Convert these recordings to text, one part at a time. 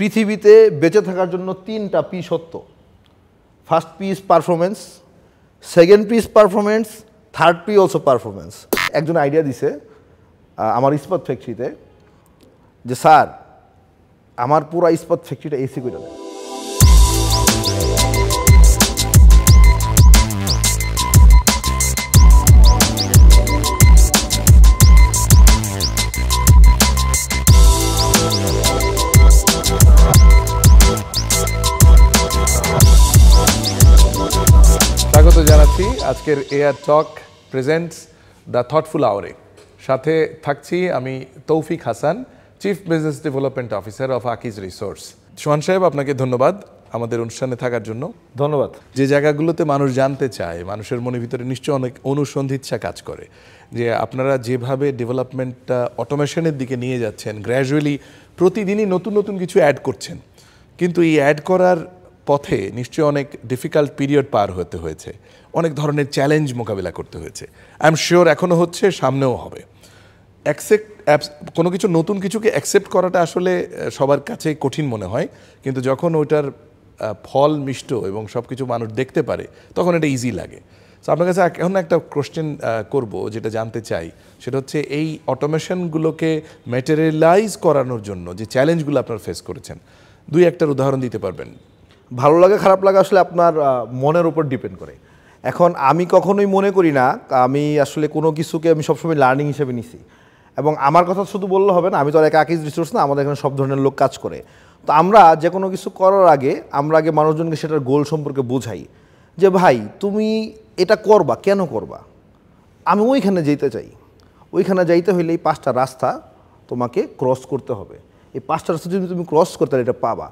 পৃথিবীতে বেঁচে থাকার জন্য 3টা পি সত্য। First P is performance, second P is performance, third P also performance. একজন আইডিয়া দিছে আমার ইস্পাত ফ্যাক্টরিতে যে স্যার আমার পুরো ইস্পাত ফ্যাক্টরিটা এসি করে দেয়। স্বাগত জানাচ্ছি আজকের air talk presents the thoughtful আওয়ারে। সাথে থাকছি আমি Toufiq Hasan, chief business development officer of Akij resource. Sohan সাহেব, আপনাকে ধন্যবাদ আমাদের অনুষ্ঠানে থাকার জন্য। ধন্যবাদ। যে জায়গাগুলোতে মানুষ জানতে চায়, মানুষের মনের ভিতরে নিশ্চয়ই অনেক অনুসন্ধিৎসা কাজ করে যে আপনারা যেভাবে ডেভেলপমেন্টটা অটোমেশনের দিকে নিয়ে যাচ্ছেন, গ্র্যাজুয়ালি প্রতিদিনই নতুন নতুন কিছু অ্যাড করছেন, কিন্তু এই অ্যাড করার পথে নিশ্চয়ই অনেক ডিফিকাল্ট পিরিয়ড পার হতে হয়েছে, অনেক ধরনের চ্যালেঞ্জ মোকাবিলা করতে হয়েছে। আই এম শিওর এখনও হচ্ছে, সামনেও হবে। কোনো কিছু নতুন কিছুকে অ্যাকসেপ্ট করাটা আসলে সবার কাছে কঠিন মনে হয়, কিন্তু যখন ওইটার ফল মিষ্ট এবং সব কিছু মানুষ দেখতে পারে তখন এটা ইজি লাগে। তো আপনার কাছে এখন একটা কোশ্চেন করব, যেটা জানতে চাই, সেটা হচ্ছে এই অটোমেশনগুলোকে ম্যাটেরিয়ালাইজ করানোর জন্য যে চ্যালেঞ্জগুলো আপনারা ফেস করেছেন, দুই একটার উদাহরণ দিতে পারবেন? ভালো লাগে খারাপ লাগে আসলে আপনার মনের উপর ডিপেন্ড করে। এখন আমি কখনোই মনে করি না, আমি আসলে কোনো কিছুকে আমি সবসময় লার্নিং হিসেবে নিছি, এবং আমার কথা শুধু বললে হবে না। আমি তো আর এক আকিজ রিসোর্স না, আমাদের এখানে সব ধরনের লোক কাজ করে। তো আমরা যে কোনো কিছু করার আগে আমরা আগে মানুষজনকে সেটার গোল সম্পর্কে বোঝাই যে ভাই তুমি এটা করবা, কেন করবা? আমি ওইখানে যেতে চাই। ওইখানে যাইতে হইলে এই 5টা রাস্তা তোমাকে ক্রস করতে হবে। এই 5টা রাস্তা যদি তুমি ক্রস করতে এটা পাবা।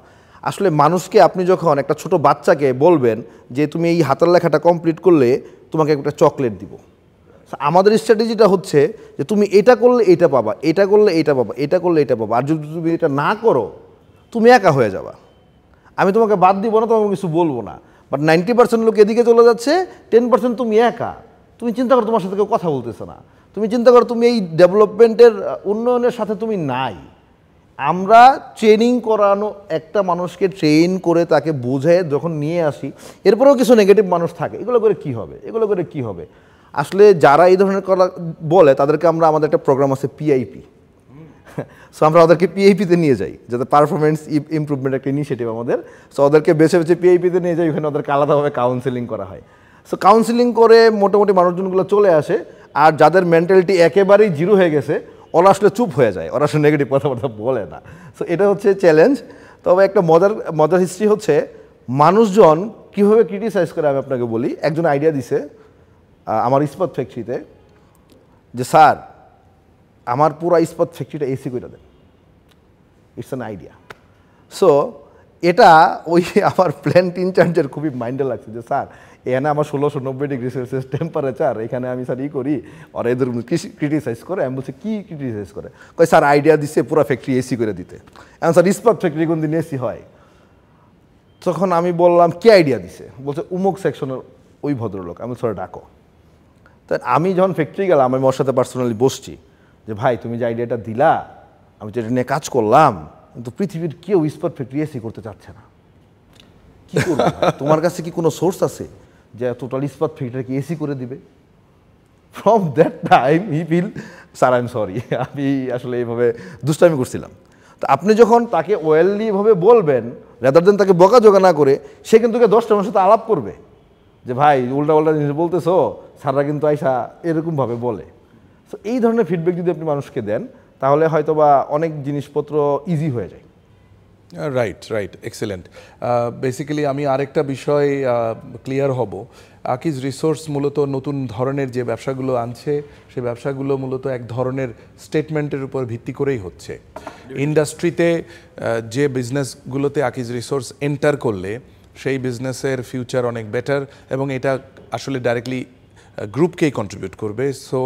আসলে মানুষকে আপনি যখন একটা ছোট বাচ্চাকে বলবেন যে তুমি এই হাতের লেখাটা কমপ্লিট করলে তোমাকে একটা চকলেট দিব, আমাদের স্ট্র্যাটেজিটা হচ্ছে যে তুমি এটা করলে এটা পাবা, এটা করলে এটা পাবা, এটা করলে এটা পাবা, আর যদি তুমি এটা না করো তুমি একা হয়ে যাবা। আমি তোমাকে বাদ দিব না, তোমাকে কিছু বলবো না, বাট 90% লোক এদিকে চলে যাচ্ছে, 10% তুমি একা। তুমি চিন্তা করো তোমার সাথে কেউ কথা বলতেছে না, তুমি চিন্তা করো তুমি এই ডেভেলপমেন্টের উন্নয়নের সাথে তুমি নাই। আমরা ট্রেনিং করানো একটা মানুষকে ট্রেন করে তাকে বুঝে যখন নিয়ে আসি, এরপরেও কিছু নেগেটিভ মানুষ থাকে, এগুলো করে কি হবে, এগুলো করে কি হবে। আসলে যারা এই ধরনের কথা বলে তাদেরকে আমরা, আমাদের একটা প্রোগ্রাম আছে পিআইপি, সো আমরা ওদেরকে পিআইপিতে নিয়ে যাই, যাতে পারফরমেন্স ইমপ্রুভমেন্ট একটা ইনিশিয়েটিভ আমাদের। সো ওদেরকে বেছে বেছে পিআইপিতে নিয়ে যাই, ওখানে ওদেরকে আলাদাভাবে কাউন্সেলিং করা হয়। সো কাউন্সেলিং করে মোটামুটি মানুষজনগুলো চলে আসে, আর যাদের মেন্টালিটি একেবারেই জিরো হয়ে গেছে ওরা আসলে চুপ হয়ে যায়, ওরা আসলে নেগেটিভ কথাবার্তা বলে না। সো এটা হচ্ছে চ্যালেঞ্জ। তবে একটা মজার হিস্ট্রি হচ্ছে মানুষজন কীভাবে ক্রিটিসাইজ করে আমি আপনাকে বলি। একজন আইডিয়া দিছে আমার ইস্পাত ফ্যাক্টরিতে যে স্যার আমার পুরো ইস্পাত ফ্যাক্টরিটা এসি করে দেন। It's an idea. সো এটা ওই আমার প্ল্যান্ট ইনচার্জের খুবই মাইন্ডে লাগছে যে স্যার এখানে আমার 1690 ডিগ্রি সেলসিয়াস টেম্পারেচার, এখানে আমি স্যার করি, আর এদের ক্রিটিসাইজ করে। আমি বলছি কী ক্রিটিসাইজ করে? কই স্যার আইডিয়া দিচ্ছে পুরো ফ্যাক্টরি এসি করে দিতে। এখন স্যার ইস্পাত ফ্যাক্টরি কোন দিন এসি হয়? তখন আমি বললাম কি আইডিয়া দিছে? বলছে উমুক সেকশনের ওই ভদ্রলোক। আমি স্যার ডাকো। তা আমি যখন ফ্যাক্টরি গেলাম, আমি ওর সাথে পার্সোনালি বসছি যে ভাই তুমি যে আইডিয়াটা দিলা, আমি যেটা নিয়ে কাজ করলাম, কিন্তু পৃথিবীর কেউ ইস্পাত ফ্যাক্টরি এসি করতে চাচ্ছে না। কী করবো? তোমার কাছে কি কোনো সোর্স আছে যে টোটাল ইস্পাত ফ্যাক্টরিকে এসি করে দিবে? From that time he feel sir I am sorry, আমি আসলে এইভাবে দুষ্টামি করছিলাম। তো আপনি যখন তাকে ওয়েললিভাবে বলবেন, রেদার দেন তাকে বকাঝকা না করে, সে কিন্তু 10টা মানুষের সাথে আলাপ করবে যে ভাই উল্টা পাল্টা জিনিস বলতেছো, স্যাররা কিন্তু আইসা এরকমভাবে বলে। সো এই ধরনের ফিডব্যাক যদি আপনি মানুষকে দেন, তাহলে হয়তো বা অনেক জিনিসপত্র ইজি হয়ে যায়। Right, excellent. বেসিক্যালি আমি আরেকটা বিষয় ক্লিয়ার হব। আকিজ রিসোর্স মূলত নতুন ধরনের যে ব্যবসাগুলো আনছে, সেই ব্যবসাগুলো মূলত এক ধরনের স্টেটমেন্টের উপর ভিত্তি করেই হচ্ছে। ইন্ডাস্ট্রিতে যে বিজনেসগুলোতে আকিজ রিসোর্স এন্টার করলে সেই বিজনেসের ফিউচার অনেক বেটার, এবং এটা আসলে ডাইরেক্টলি গ্রুপকেই কন্ট্রিবিউট করবে। সো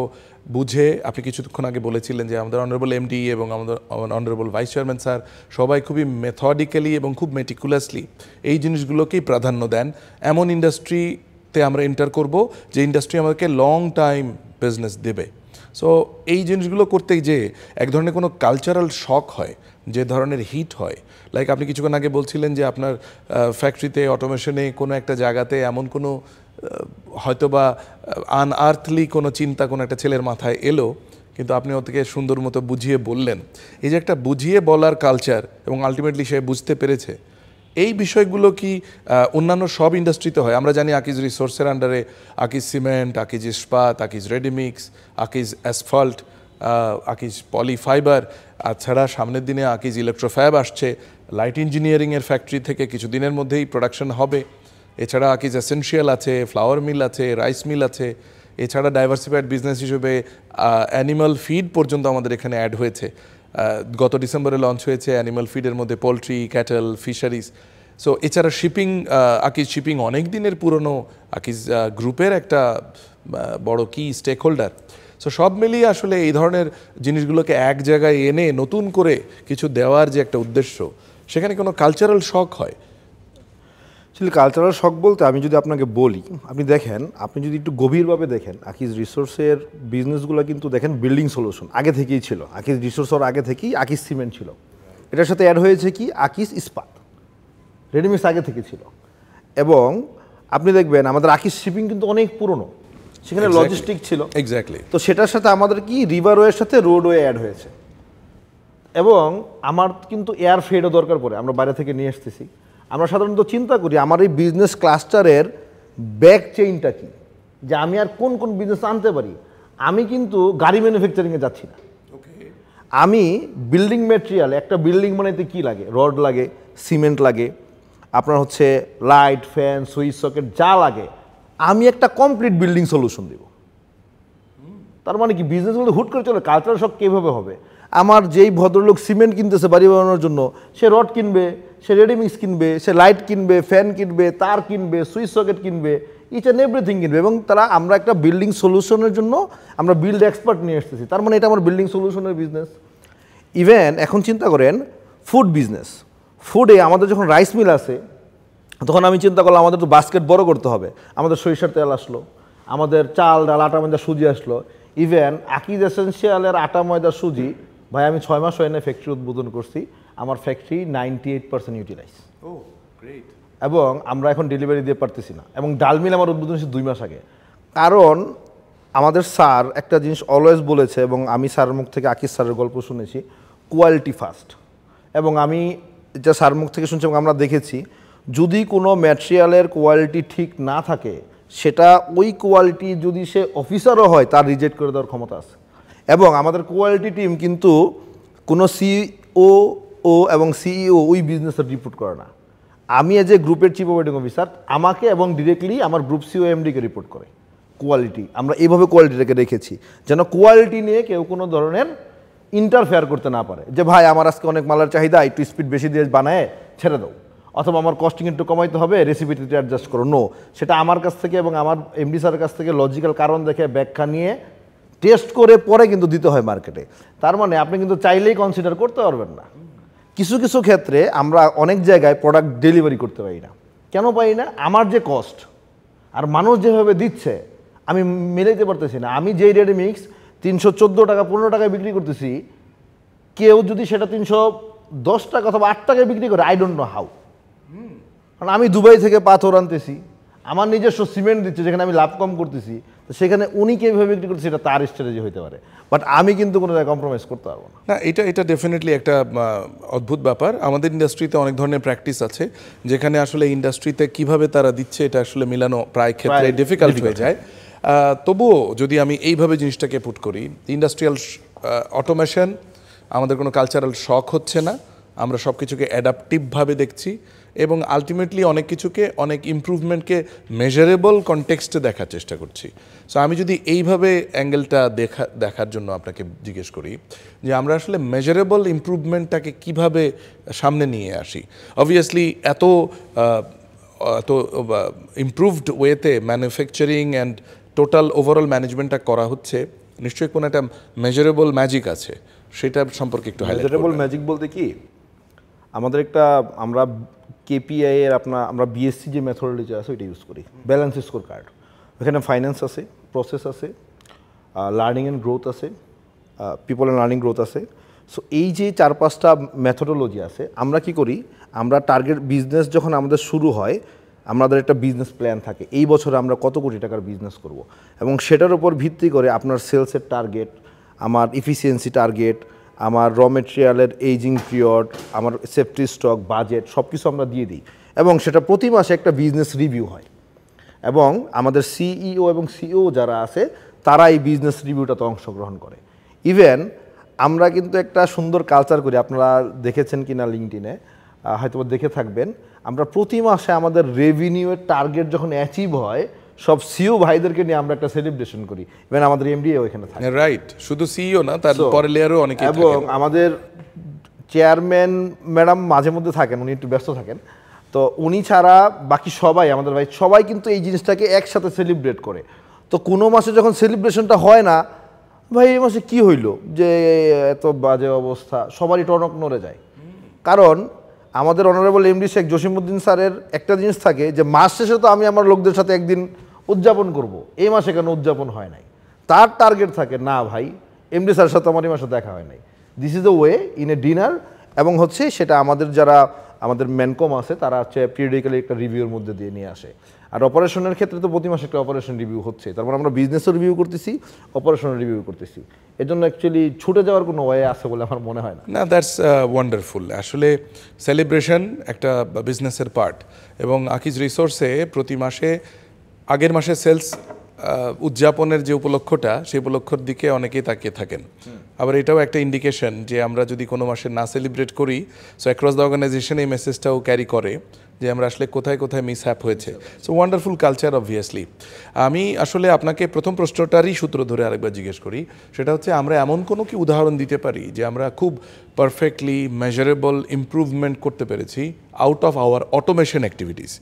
বুঝে, আপনি কিছুক্ষণ আগে বলেছিলেন যে আমাদের অনারেবল এমডি এবং আমাদের অনারেবল ভাইস চেয়ারম্যান স্যার সবাই খুবই মেথডিক্যালি এবং খুব মেটিকুলাসলি এই জিনিসগুলোকেই প্রাধান্য দেন। এমন ইন্ডাস্ট্রিতে আমরা এন্টার করব যে ইন্ডাস্ট্রি আমাদেরকে লং টাইম বিজনেস দেবে। সো এই জিনিসগুলো করতে যে এক ধরনের কোনো কালচারাল শক হয়, যে ধরনের হিট হয়, লাইক আপনি কিছুক্ষণ আগে বলছিলেন যে আপনার ফ্যাক্টরিতে অটোমেশনে কোনো একটা জায়গাতে এমন কোনো হয়তোবা আনআর্থলি কোনো চিন্তা কোনো একটা ছেলের মাথায় এলো, কিন্তু আপনি ওকে সুন্দর মতো বুঝিয়ে বললেন। এই যে একটা বুঝিয়ে বলার কালচার এবং আলটিমেটলি সে বুঝতে পেরেছে, এই বিষয়গুলো কি অন্যান্য সব ইন্ডাস্ট্রিতে হয়? আমরা জানি আকিজ রিসোর্সের আন্ডারে আকিজ সিমেন্ট, আকিজ ইস্পাত, Akij ready mix, Akij asphalt, Akij polyfibre, ছাড়া সামনের দিনে আকিজ ইলেকট্রোফ্যাব আসছে, লাইট ইঞ্জিনিয়ারিংয়ের ফ্যাক্টরি থেকে কিছুদিনের মধ্যেই প্রোডাকশন হবে। এছাড়া আকিজ এসেনশিয়াল আছে, ফ্লাওয়ার মিল আছে, রাইস মিল আছে। এছাড়া ডাইভার্সিফাইড বিজনেস হিসেবে অ্যানিমাল ফিড পর্যন্ত আমাদের এখানে অ্যাড হয়েছে। গত ডিসেম্বরে লঞ্চ হয়েছে অ্যানিমাল ফিডের মধ্যে পোলট্রি, ক্যাটেল, ফিশারিজ। সো এছাড়া শিপিং, আকিজ শিপিং অনেক দিনের পুরনো আকিজ গ্রুপের একটা বড় কি স্টেক হোল্ডার। সো সব মিলিয়ে আসলে এই ধরনের জিনিসগুলোকে এক জায়গায় এনে নতুন করে কিছু দেওয়ার যে একটা উদ্দেশ্য, সেখানে কোনো কালচারাল শক হয়। আসলে কালচারাল শক বলতে আমি যদি আপনাকে বলি, আপনি দেখেন, আপনি যদি একটু গভীরভাবে দেখেন, আকিজ রিসোর্সের বিজনেসগুলো কিন্তু দেখেন বিল্ডিং সলিউশন আগে থেকেই ছিল। আকিজ রিসোর্সের আগে থেকেই আকিজ সিমেন্ট ছিল, এটার সাথে অ্যাড হয়েছে কি আকিজ ইস্পাত, রেডিমিক্স আগে থেকে ছিল। এবং আপনি দেখবেন আমাদের আকিজ শিপিং কিন্তু অনেক পুরনো, সেখানে লজিস্টিক ছিল। এক্স্যাক্টলি। তো সেটার সাথে আমাদের কি রিভারওয়ের সাথে রোডওয়ে অ্যাড হয়েছে। এবং আমার কিন্তু এয়ার ফ্রেডও দরকার পড়ে, আমরা বাইরে থেকে নিয়ে আসতেছি। আমরা সাধারণত চিন্তা করি আমার এই বিজনেস ক্লাস্টারের ব্যাক চেইনটা কি, যে আমি আর কোন কোন বিজনেস আনতে পারি। আমি কিন্তু গাড়ি ম্যানুফ্যাকচারিংয়ে যাচ্ছি না, আমি বিল্ডিং ম্যাটেরিয়াল, একটা বিল্ডিং বানাইতে কি লাগে, রড লাগে, সিমেন্ট লাগে, আপনার হচ্ছে লাইট, ফ্যান, সুইচ, সকেট যা লাগে, আমি একটা কমপ্লিট বিল্ডিং সলিউশন দেব। তার মানে কি বিজনেসগুলো হুট করে চলে, কালচারাল শক কীভাবে হবে? আমার যেই ভদ্রলোক সিমেন্ট কিনতেছে বাড়ি বানানোর জন্য, সে রড কিনবে, সে রেডিমিক্স কিনবে, সে লাইট কিনবে, ফ্যান কিনবে, তার কিনবে, সুইচ সকেট কিনবে, ইচ অ্যান্ড এভরিথিং কিনবে। এবং তারা আমরা একটা বিল্ডিং সলিউশনের জন্য আমরা বিল্ড এক্সপার্ট নিয়ে আসতেছি, তার মানে এটা আমার বিল্ডিং সলিউশনের বিজনেস। ইভেন এখন চিন্তা করেন ফুড বিজনেস, ফুডে আমাদের যখন রাইস মিল আসে, তখন আমি চিন্তা করলাম আমাদের তো বাস্কেট বড় করতে হবে, আমাদের সরিষার তেল আসলো, আমাদের চাল ডাল আটা ময়দা সুজি আসলো। ইভেন আকিজ এসেনশিয়ালের আটা ময়দা সুজি ভাই আমি 6 মাস হয় না ফ্যাক্টরি উদ্বোধন করছি, আমার ফ্যাক্টরি 98% ইউটিলাইজ। এবং আমরা এখন ডেলিভারি দিয়ে পারতেছি না। এবং ডাল মিল আমার উদ্বোধন হয়েছে 2 মাস আগে। কারণ আমাদের স্যার একটা জিনিস অলওয়েজ বলেছে, এবং আমি স্যারের মুখ থেকে আকিজ স্যারের গল্প শুনেছি, কোয়ালিটি ফার্স্ট। এবং আমি এটা স্যারের মুখ থেকে শুনছি এবং আমরা দেখেছি, যদি কোনো ম্যাটেরিয়ালের কোয়ালিটি ঠিক না থাকে, সেটা ওই কোয়ালিটি যদি সে অফিসারও হয় তার রিজেক্ট করে দেওয়ার ক্ষমতা আছে। এবং আমাদের কোয়ালিটি টিম কিন্তু কোনো সিও এবং সিইও ওই বিজনেসের রিপোর্ট করে না। আমি এজ এ গ্রুপের চিফ অপারেটিং অফিসার, আমাকে এবং ডিরেক্টলি আমার গ্রুপ সিও এমডিকে রিপোর্ট করে কোয়ালিটি। আমরা এইভাবে কোয়ালিটিটাকে রেখেছি যেন কোয়ালিটি নিয়ে কেউ কোনো ধরনের ইন্টারফেয়ার করতে না পারে, যে ভাই আমার আজকে অনেক মালের চাহিদা, একটু স্পিড বেশি দিয়ে বানায় ছেড়ে দাও, অথবা আমার কস্টিং একটু কমাইতে হবে, রেসিপিটি অ্যাডজাস্ট করো। নো, সেটা আমার কাছ থেকে এবং আমার এমডি স্যারের কাছ থেকে লজিক্যাল কারণ দেখে ব্যাখ্যা নিয়ে টেস্ট করে পরে কিন্তু দিতে হয় মার্কেটে। তার মানে আপনি কিন্তু চাইলেই কনসিডার করতে পারবেন না। কিছু কিছু ক্ষেত্রে আমরা অনেক জায়গায় প্রোডাক্ট ডেলিভারি করতে পারি না। কেন পারি না? আমার যে কস্ট আর মানুষ যেভাবে দিচ্ছে আমি মিলাইতে পারতেছি না। আমি যেই রেডিমিক্স 314 টাকা 15 টাকায় বিক্রি করতেছি, কেউ যদি সেটা 310 টাকা অথবা 8 টাকায় বিক্রি করে, আই ডোন্ট নো হাউ। কারণ আমি দুবাই থেকে পাথর আনতেছি, আমার নিজস্ব সিমেন্ট দিচ্ছে যেখানে আমি লাভ কম করতেছি, তো সেখানে উনি কীভাবে বিক্রি করছে সেটা তার স্ট্র্যাটেজি হতে পারে, বাট আমি কিন্তু কোনো জায়গায় কম্প্রোমাইজ করতে পারবো না। না, এটা ডেফিনেটলি একটা অদ্ভুত ব্যাপার। আমাদের ইন্ডাস্ট্রিতে অনেক ধরনের প্র্যাকটিস আছে যেখানে আসলে ইন্ডাস্ট্রিতে কিভাবে তারা দিচ্ছে এটা আসলে মিলানো প্রায় ক্ষেত্রে ডিফিকাল্ট হয়ে যায়। তবুও যদি আমি এইভাবে জিনিসটাকে পুট করি, ইন্ডাস্ট্রিয়াল অটোমেশন আমাদের কোনো কালচারাল শক হচ্ছে না, আমরা সব কিছুকে অ্যাডাপটিভভাবে দেখছি এবং আলটিমেটলি অনেক কিছুকে, অনেক ইমপ্রুভমেন্টকে মেজারেবল কনটেক্সটে দেখার চেষ্টা করছি। সো আমি যদি এইভাবে অ্যাঙ্গেলটা দেখার জন্য আপনাকে জিজ্ঞেস করি যে আমরা আসলে মেজারেবল ইমপ্রুভমেন্টটাকে কিভাবে সামনে নিয়ে আসি। অবভিয়াসলি এত ইমপ্রুভড ওয়েতে ম্যানুফ্যাকচারিং অ্যান্ড টোটাল ওভারঅল ম্যানেজমেন্টটা করা হচ্ছে, নিশ্চয়ই কোনো একটা মেজারেবল ম্যাজিক আছে, সেটা সম্পর্কে একটু হাইলাইট করবেন। মেজারেবল ম্যাজিক বলতে কি, আমাদের একটা আমরা কেপিআই এর আমরা বিএসসি যে মেথোডোলজি আছে ওইটা ইউজ করি, ব্যালেন্স স্কোর কার্ড। ওখানে ফাইন্যান্স আছে, প্রসেস আছে, লার্নিং অ্যান্ড গ্রোথ আছে, পিপল অ্যান্ড লার্নিং গ্রোথ আছে। সো এই যে 4-5টা মেথোডোলজি আছে, আমরা কি করি, আমরা টার্গেট বিজনেস যখন আমাদের শুরু হয়, আমাদের একটা বিজনেস প্ল্যান থাকে, এই বছরে আমরা কত কোটি টাকার বিজনেস করব, এবং সেটার উপর ভিত্তি করে আপনার সেলসের টার্গেট, আমার ইফিসিয়েন্সি টার্গেট, আমার র মেটেরিয়ালের এইজিং পিরিয়ড, আমার সেফটি স্টক, বাজেট সব কিছু আমরা দিয়ে দিই, এবং সেটা প্রতি মাসে একটা বিজনেস রিভিউ হয়। এবং আমাদের সিইও এবং সিও যারা আছে তারা এই বিজনেস রিভিউটাতে অংশগ্রহণ করে। ইভেন আমরা কিন্তু একটা সুন্দর কালচার করি, আপনারা দেখেছেন কি না লিঙ্কডইনে, হয়তো দেখে থাকবেন, আমরা প্রতি মাসে আমাদের রেভিনিউয়ের টার্গেট যখন অ্যাচিভ হয়, সব সিও ভাইদেরকে নিয়ে আমরা একটা সেলিব্রেশন করি। ইভেন আমাদের এমডিও ওইখানে থাকে, রাইট, শুধু সিইও না, তার পরে লেয়ারও অনেকে এবং আমাদের চেয়ারম্যান ম্যাডাম মাঝে মধ্যে থাকেন, উনি একটু ব্যস্ত থাকেন, তো উনি ছাড়া বাকি সবাই আমাদের ভাই সবাই কিন্তু এই জিনিসটাকে একসাথে সেলিব্রেট করে। তো কোনো মাসে যখন সেলিব্রেশনটা হয় না, ভাই এই মাসে কী হইলো যে এত বাজে অবস্থা, সবারই টনক নড়ে যায়। কারণ আমাদের অনারেবল এমডি শেখ জসিমউদ্দিন স্যারের একটা জিনিস থাকে যে মাস শেষে তো আমি আমার লোকদের সাথে একদিন উদযাপন করব, এই মাসে কেন উদযাপন হয় নাই, তার টার্গেট থাকে না ভাই এমডি স্যারের সাথে আমার এই মাসে দেখা হয় নাই, this is the way in a dinner. এবং হচ্ছে সেটা আমাদের যারা আমাদের ম্যানকম আছে তারা হচ্ছে পিরিয়ডিক্যালি একটা রিভিউর মধ্যে দিয়ে নিয়ে আসে। আর অপারেশনের ক্ষেত্রে তো প্রতি মাসে একটা অপারেশন রিভিউ হচ্ছে, তারপর আমরা বিজনেসও রিভিউ করতেছি, অপারেশনের রিভিউ করতেছি। এর জন্য অ্যাকচুয়ালি ছুটে যাওয়ার কোনো ওয়ে আছে বলে আমার মনে হয় না। না, দ্যাটস ওয়ান্ডারফুল। আসলে সেলিব্রেশন একটা বিজনেসের পার্ট, এবং আকিজ রিসোর্সে প্রতি মাসে আগের মাসে সেলস উদযাপনের যে উপলক্ষটা, সেই উপলক্ষের দিকে অনেকেই তাকিয়ে থাকেন। আবার এটাও একটা ইন্ডিকেশন যে আমরা যদি কোনো মাসে না সেলিব্রেট করি, সো অ্যাক্রস দ্য অর্গানাইজেশন এই মেসেজটাও ক্যারি করে যে আমরা আসলে কোথায় কোথায় মিসহ্যাপ হয়েছে। So wonderful culture obviously. আমি আসলে আপনাকে প্রথম প্রশ্নটারই সূত্র ধরে আরেকবার জিজ্ঞেস করি, সেটা হচ্ছে আমরা এমন কোনো কি উদাহরণ দিতে পারি যে আমরা খুব পারফেক্টলি মেজারেবল ইমপ্রুভমেন্ট করতে পেরেছি out of our automation activities.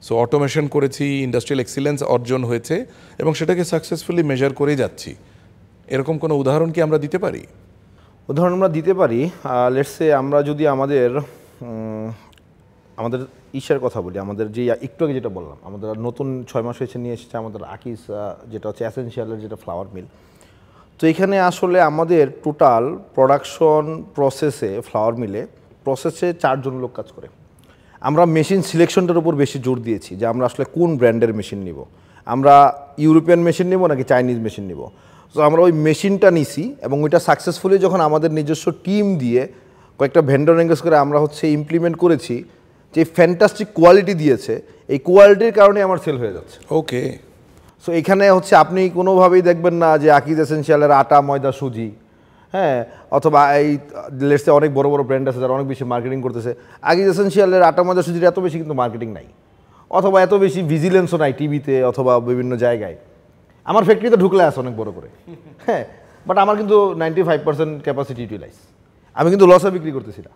So automation করেছি, ইন্ডাস্ট্রিয়াল এক্সিলেন্স অর্জন হয়েছে, এবং সেটাকে সাকসেসফুলি মেজার করে যাচ্ছি, এরকম কোনো উদাহরণ কি আমরা দিতে পারি? উদাহরণ আমরা দিতে পারি। লেটস সে আমরা যদি আমাদের আমাদের ইসের কথা বলি, আমাদের যে একটু আগে যেটা বললাম, আমাদের নতুন 6 মাস হয়েছে নিয়ে এসেছে আমাদের আকিজ, যেটা হচ্ছে এসেনশিয়ালের যেটা ফ্লাওয়ার মিল। তো এখানে আসলে আমাদের টোটাল প্রোডাকশন প্রসেসে, ফ্লাওয়ার মিলে প্রসেসে 4 জন লোক কাজ করে। আমরা মেশিন সিলেকশনটার উপর বেশি জোর দিয়েছি যে আমরা আসলে কোন ব্র্যান্ডের মেশিন নিব, আমরা ইউরোপিয়ান মেশিন নিব নাকি চাইনিজ মেশিন নিব। তো আমরা ওই মেশিনটা নিছি, এবং ওইটা সাকসেসফুলি যখন আমাদের নিজস্ব টিম দিয়ে কয়েকটা ভেন্ডর এঙ্গেজ করে আমরা হচ্ছে ইমপ্লিমেন্ট করেছি, যে ফ্যান্টাস্টিক কোয়ালিটি দিয়েছে, এই কোয়ালিটির কারণে আমার সেল হয়ে যাচ্ছে। ওকে। সো এখানে হচ্ছে আপনি কোনোভাবেই দেখবেন না যে আকিজ এসেনশিয়ালের আটা, ময়দা, সুজি, হ্যাঁ, অথবা এই লেটসে অনেক বড় বড় ব্র্যান্ড আছে যারা অনেক বেশি মার্কেটিং করতেছে, আকিজ এসেনশিয়ালের আটা, ময়দা, সুজির এত বেশি কিন্তু মার্কেটিং নাই, অথবা এত বেশি ভিজিলেন্সও নাই টিভিতে অথবা বিভিন্ন জায়গায়। আমার ফ্যাক্টরিতে ঢুকলে আছে অনেক বড় করে, হ্যাঁ, বাট আমার কিন্তু 95% ক্যাপাসিটি ইউটিলাইজ, আমি কিন্তু লসে বিক্রি করতেছি না,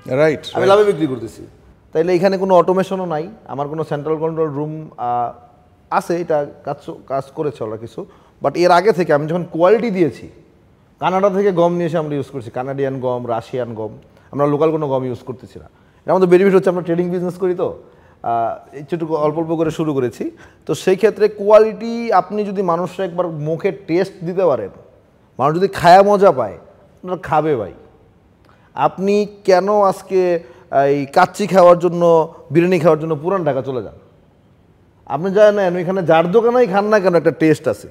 রাইট, আমি লাভে বিক্রি করতেছি। তাইলে এখানে কোনো অটোমেশনও নাই, আমার কোনো সেন্ট্রাল কন্ট্রোল রুম আছে, এটা কাজ করেছে ওরা কিছু, বাট এর আগে থেকে আমি যখন কোয়ালিটি দিয়েছি, কানাডা থেকে গম নিয়ে এসে আমরা ইউজ করছি, কানাডিয়ান গম, রাশিয়ান গম, আমরা লোকাল কোনো গম ইউজ করতেছি না। এটা আমাদের বেনিফিট হচ্ছে আমরা ট্রেডিং বিজনেস করি, তো একটু অল্প অল্প করে শুরু করেছি। তো সেই ক্ষেত্রে কোয়ালিটি আপনি যদি মানুষরা একবার মুখে টেস্ট দিতে পারেন, মানুষ যদি খায়া মজা পায়, আপনারা খাবে ভাই। আপনি কেন আজকে এই কাচ্চি খাওয়ার জন্য, বিরিয়ানি খাওয়ার জন্য পুরান ঢাকা চলে যান? আপনি জানেন ওইখানে যার দোকানেই খান না কেন একটা টেস্ট আছে,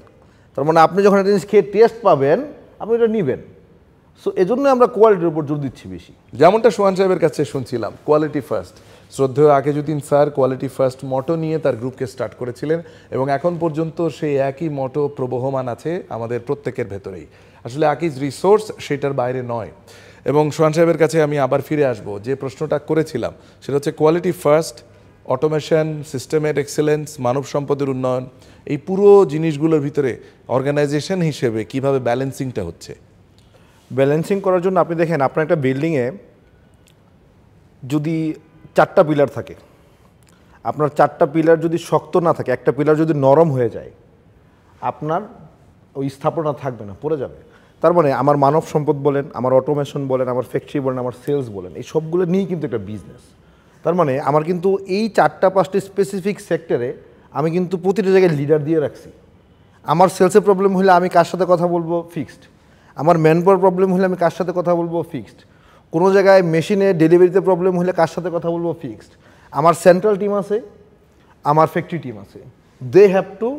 তার মানে আপনি যখন একটা জিনিস খেয়ে টেস্ট পাবেন আপনি এটা নেবেন। সো এজন্য আমরা কোয়ালিটির উপর জোর দিচ্ছি বেশি। যেমনটা সোহান সাহেবের কাছে শুনছিলাম, কোয়ালিটি ফার্স্ট। শ্রদ্ধেয় আকিজউদ্দিন স্যার কোয়ালিটি ফার্স্ট মটো নিয়ে তার গ্রুপকে স্টার্ট করেছিলেন, এবং এখন পর্যন্ত সেই একই মটো প্রবহমান আছে আমাদের প্রত্যেকের ভেতরেই। আসলে আকিজ রিসোর্স সেটার বাইরে নয়। এবং সোহান সাহেবের কাছে আমি আবার ফিরে আসব, যে প্রশ্নটা করেছিলাম সেটা হচ্ছে কোয়ালিটি ফার্স্ট, অটোমেশন, সিস্টেমের এক্সেলেন্স, মানব সম্পদের উন্নয়ন, এই পুরো জিনিসগুলোর ভিতরে অর্গানাইজেশন হিসেবে কিভাবে ব্যালেন্সিংটা হচ্ছে? ব্যালেন্সিং করার জন্য আপনি দেখেন, আপনার একটা বিল্ডিংয়ে যদি 4টা পিলার থাকে, আপনার 4টা পিলার যদি শক্ত না থাকে, একটা পিলার যদি নরম হয়ে যায়, আপনার ওই স্থাপনা থাকবে না, পড়ে যাবে। তার মানে আমার মানব সম্পদ বলেন, আমার অটোমেশন বলেন, আমার ফ্যাক্টরি বলেন, আমার সেলস বলেন, এই সবগুলো নিয়েই কিন্তু একটা বিজনেস। তার মানে আমার কিন্তু এই 4টা 5টা স্পেসিফিক সেক্টরে আমি কিন্তু প্রতিটা জায়গায় লিডার দিয়ে রাখছি। আমার সেলসের প্রবলেম হলে আমি কার সাথে কথা বলবো ফিক্সড, আমার ম্যান পাওয়ার প্রবলেম হলে আমি কার সাথে কথা বলবো ফিক্সড, কোনো জায়গায় মেশিনে ডেলিভারিতে প্রবলেম হলে কার সাথে কথা বলবো ফিক্সড। আমার সেন্ট্রাল টিম আছে, আমার ফ্যাক্টরি টিম আছে, দে হ্যাভ টু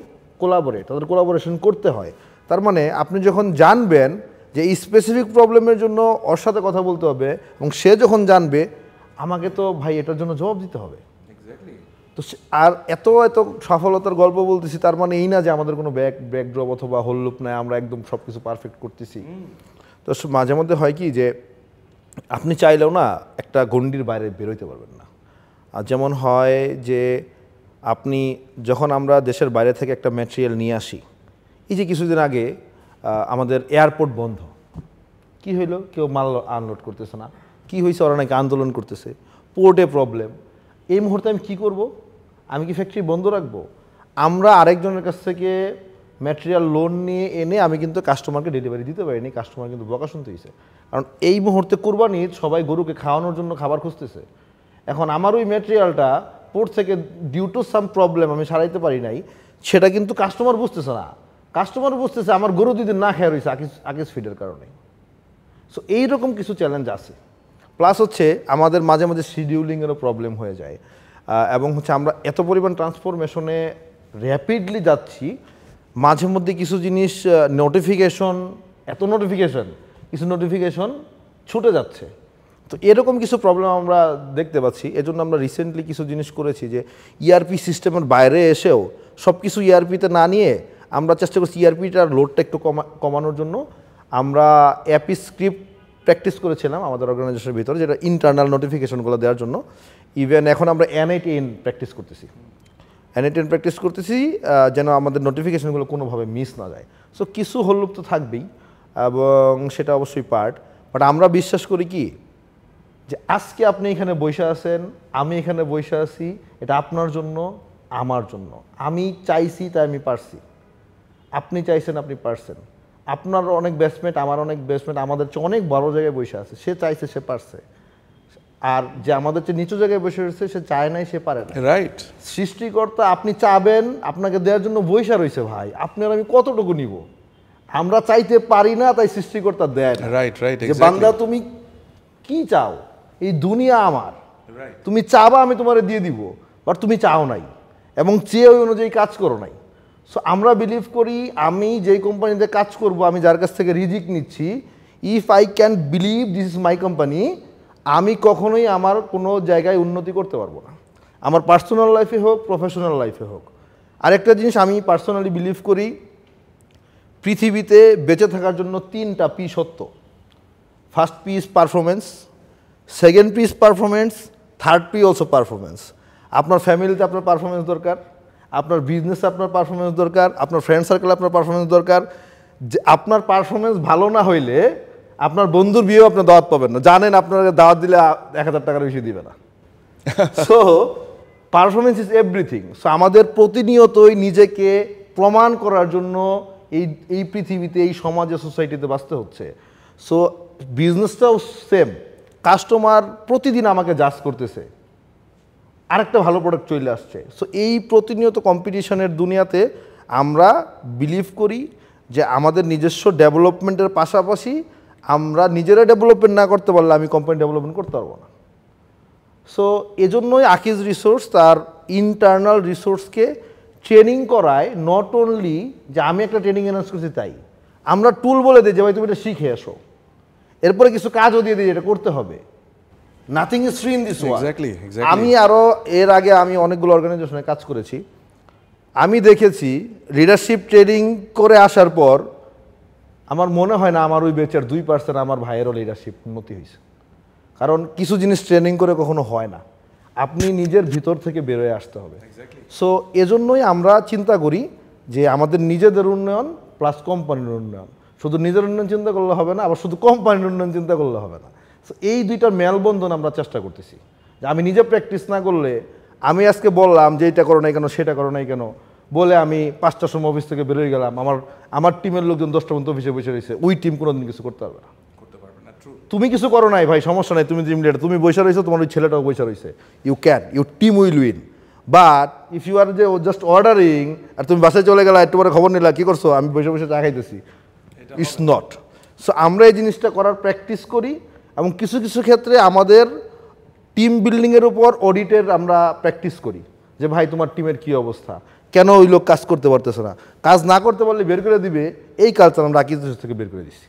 কোলাবোরেট, তাদের কোলাবোরেশন করতে হয়। তার মানে আপনি যখন জানবেন যে এই স্পেসিফিক প্রবলেমের জন্য ওর সাথে কথা বলতে হবে এবং সে যখন জানবে আমাকে তো ভাই এটার জন্য জবাব দিতে হবে। তো আর এত এত সফলতার গল্প বলতেছি, তার মানে এই না যে আমাদের কোনো ব্যাকড্রপ অথবা হল্লুপ নাই, আমরা একদম সব কিছু পারফেক্ট করতেছি। তো মাঝে মধ্যে হয় কি যে আপনি চাইলেও না একটা গণ্ডির বাইরে বেরোইতে পারবেন না। আর যেমন হয় যে আপনি যখন আমরা দেশের বাইরে থেকে একটা ম্যাটেরিয়াল নিয়ে আসি, এই যে কিছুদিন আগে আমাদের এয়ারপোর্ট বন্ধ, কি হইলো, কেউ মাল আনলোড করতেছে না, কি হয়েছে, ওরা নাকি আন্দোলন করতেছে, পোর্টে প্রবলেম। এই মুহূর্তে আমি কি করব? আমি কি ফ্যাক্টরি বন্ধ রাখবো? আমরা আরেকজনের কাছ থেকে ম্যাটেরিয়াল লোন নিয়ে এনে আমি কিন্তু কাস্টমারকে ডেলিভারি দিতে পারিনি, কাস্টমার কিন্তু বকা শুনতে হয়েছে। কারণ এই মুহূর্তে কুরবানি ঈদ, সবাই গরুকে খাওয়ানোর জন্য খাবার খুঁজতেছে। এখন আমার ওই ম্যাটেরিয়ালটা পোর্ট থেকে ডিউ টু সাম প্রবলেম আমি সারাইতে পারি নাই, সেটা কিন্তু কাস্টমার বুঝতেছে না। কাস্টমার বুঝতেছে আমার গরু দুদিন না খেয়ে রয়েছে আকিস ফিডের কারণে। সো এইরকম কিছু চ্যালেঞ্জ আছে। প্লাস হচ্ছে আমাদের মাঝে মাঝে শিডিউলিংয়েরও প্রবলেম হয়ে যায়, এবং হচ্ছে আমরা এত পরিমাণ ট্রান্সফরমেশনে র্যাপিডলি যাচ্ছি, মাঝে মধ্যে কিছু জিনিস নোটিফিকেশন, কিছু নোটিফিকেশন ছুটে যাচ্ছে। তো এরকম কিছু প্রবলেম আমরা দেখতে পাচ্ছি। এজন্য আমরা রিসেন্টলি কিছু জিনিস করেছি যে ইআরপি সিস্টেমের বাইরে এসেও সব কিছু ইআরপিতে না নিয়ে আমরা চেষ্টা করছি ইআরপিটার লোডটা একটু কমানোর জন্য। আমরা অ্যাপি স্ক্রিপ্ট প্র্যাকটিস করেছিলাম আমাদের অর্গানাইজেশনের ভিতরে, যেটা ইন্টারনাল নোটিফিকেশনগুলো দেওয়ার জন্য। ইভেন এখন আমরা N8N প্র্যাকটিস করতেছি, যেন আমাদের নোটিফিকেশনগুলো কোনোভাবে মিস না যায়। সো কিছু হল্লুপ তো থাকবেই, এবং সেটা অবশ্যই পার্ট। বাট আমরা বিশ্বাস করি কি যে আজকে আপনি এখানে বসে আছেন, আমি এখানে বসে আছি, এটা আপনার জন্য, আমার জন্য। আমি চাইছি তাই আমি পারছি, আপনি চাইছেন আপনি পারছেন। আপনার অনেক ব্যাটসম্যান, আমার অনেক ব্যাটসম্যান আমাদের চেয়ে অনেক বড় জায়গায় বসে আছে, সে চাইছে সে পারছে। আর যে আমাদের চেয়ে নিচু জায়গায় বসে রয়েছে সে চায় নাই, সে পারে না। রাইট। সৃষ্টিকর্তা আপনি চাবেন, আপনাকে দেওয়ার জন্য বইসা রয়েছে ভাই, আপনার আমি কতটুকু নিব? আমরা চাইতে পারি না, তাই সৃষ্টিকর্তা দেয় না। Right right. যে বান্দা তুমি কি চাও, এই দুনিয়া আমার, তুমি চাবা আমি তোমারে দিয়ে দিব, বাট তুমি চাও নাই এবং চেয়ে ওই অনুযায়ী কাজ করো নাই। সো আমরা বিলিভ করি আমি যেই কোম্পানিতে কাজ করব, আমি যার কাছ থেকে রিজিক নিচ্ছি, if I can believe this is my company, আমি কখনোই আমার কোনো জায়গায় উন্নতি করতে পারবো না, আমার পার্সোনাল লাইফে হোক, প্রফেশনাল লাইফে হোক। আরেকটা জিনিস আমি পার্সোনালি বিলিভ করি, পৃথিবীতে বেঁচে থাকার জন্য 3টা পি সত্য। First P is performance, second P is performance, third P also performance. আপনার ফ্যামিলিতে আপনার পারফরমেন্স দরকার, আপনার বিজনেসে আপনার পারফরমেন্স দরকার, আপনার ফ্রেন্ড সার্কেলে আপনার পারফরমেন্স দরকার। যে আপনার পারফরমেন্স ভালো না হইলে আপনার বন্ধুর বিয়েও আপনি দাওয়াত পাবেন না, জানেন আপনাকে দাওয়াত দিলে 1000 টাকার বেশি দিবে না। So performance is everything. So আমাদের প্রতিনিয়তই নিজেকে প্রমাণ করার জন্য এই পৃথিবীতে, এই সমাজে, সোসাইটিতে বাঁচতে হচ্ছে। সো বিজনেসটাও সেম, কাস্টমার প্রতিদিন আমাকে জাজ করতেছে, আরেকটা ভালো প্রোডাক্ট চলে আসছে। সো এই প্রতিনিয়ত কম্পিটিশনের দুনিয়াতে আমরা বিলিভ করি যে আমাদের নিজস্ব ডেভেলপমেন্টের পাশাপাশি আমরা নিজেরা ডেভেলপমেন্ট না করতে পারলে আমি কোম্পানি ডেভেলপমেন্ট করতে পারবো না। সো এজন্যই আকিজ রিসোর্স তার ইন্টারনাল রিসোর্সকে ট্রেনিং করায়, নট অনলি যে আমি একটা ট্রেনিং অ্যানাউন্স করছি তাই, আমরা টুল বলে দিই যে ভাই তুমি এটা শিখে এসো, এরপরে কিছু কাজও দিয়ে দিই এটা করতে হবে। Nothing is free in this world. আমি আরও এর আগে আমি অনেকগুলো অর্গানাইজেশনে কাজ করেছি, আমি দেখেছি লিডারশিপ ট্রেনিং করে আসার পর আমার মনে হয় না আমার ওই ব্যাচের 2% আমার ভাইয়েরও লিডারশিপ উন্নতি হয়েছে। কারণ কিছু জিনিস ট্রেনিং করে কখনো হয় না, আপনি নিজের ভিতর থেকে বেরোয় আসতে হবে। সো এজন্যই আমরা চিন্তা করি যে আমাদের নিজেদের উন্নয়ন প্লাস কোম্পানির উন্নয়ন। শুধু নিজের উন্নয়ন চিন্তা করলে হবে না, আবার শুধু কোম্পানির উন্নয়ন চিন্তা করলে হবে না। সো এই দুইটার মেলবন্ধন আমরা চেষ্টা করতেছি। যে আমি নিজে প্র্যাকটিস না করলে, আমি আজকে বললাম যে এটা করো নাই কেন, সেটা করো নাই কেন বলে আমি 5টার সময় অফিস থেকে বেরোয় গেলাম, আমার টিমের লোকজন 10টা পর্যন্ত অফিসে বসে রয়েছে, ওই টিম কোনোদিন কিছু করতে পারবে না। তুমি কিছু করো নাই ভাই, সমস্যা নাই, তুমি টিম লিডার, তুমি বসে রয়েছো, তোমার ওই ছেলেটাও বসে রয়েছে, you can, your team will win. But if you are যে জাস্ট অর্ডারিং আর তুমি বাসায় চলে গেলা একটু পরে খবর নিলা কী করছো আমি বসে বসে চা খাইতেছি, ইটস নট। সো আমরা এই জিনিসটা করার প্র্যাকটিস করি এবং কিছু কিছু ক্ষেত্রে আমাদের টিম বিল্ডিংয়ের উপর অডিটের আমরা প্র্যাকটিস করি যে ভাই তোমার টিমের কী অবস্থা, কেন ওই লোক কাজ করতে পারতেছে না, কাজ না করতে পারলে বের করে দিবে, এই কালচার আমরা আকিজ রিসোর্স থেকে বের করে দিচ্ছি।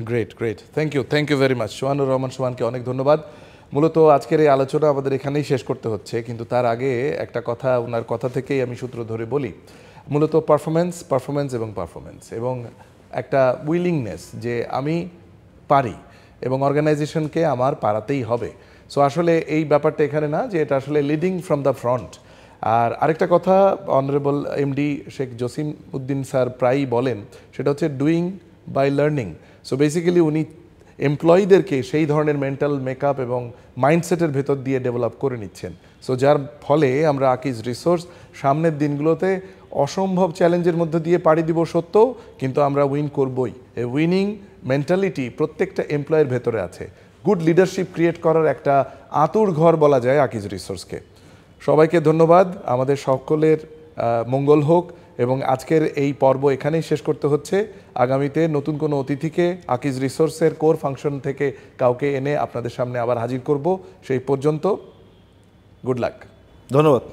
Great great, thank you very much Sohanur Rahman সোহানকে অনেক ধন্যবাদ। মূলত আজকের এই আলোচনা আমাদের এখানেই শেষ করতে হচ্ছে, কিন্তু তার আগে একটা কথা ওনার কথা থেকেই আমি সূত্র ধরে বলি। মূলত পারফরমেন্স এবং একটা উইলিংনেস যে আমি পারি এবং অর্গানাইজেশনকে আমার পারাতেই হবে। সো আসলে এই ব্যাপারটা এখানে না যে এটা আসলে লিডিং ফ্রম দ্য ফ্রন্ট। আর আরেকটা কথা honourable MD Sheikh Jasim Uddin sir প্রায়ই বলেন, সেটা হচ্ছে doing by learning. So basically উনি এমপ্লয়ীদেরকে সেই ধরনের মেন্টাল মেকআপ এবং মাইন্ডসেটের ভেতর দিয়ে ডেভেলপ করে নিচ্ছেন। সো যার ফলে আমরা আকিজ রিসোর্স সামনের দিনগুলোতে অসম্ভব চ্যালেঞ্জের মধ্যে দিয়ে পাড়ি দিব সত্য, কিন্তু আমরা উইন করবই। এই উইনিং মেন্টালিটি প্রত্যেকটা এমপ্লয়ের ভেতরে আছে। গুড লিডারশিপ ক্রিয়েট করার একটা আঁতুড় ঘর বলা যায় আকিজ রিসোর্সকে। সবাইকে ধন্যবাদ, আমাদের সকলের মঙ্গল হোক এবং আজকের এই পর্ব এখানেই শেষ করতে হচ্ছে। আগামীতে নতুন কোনো অতিথিকে আকিজ রিসোর্সের কোর ফাংশন থেকে কাউকে এনে আপনাদের সামনে আবার হাজির করব। সেই পর্যন্ত গুড লাক। ধন্যবাদ।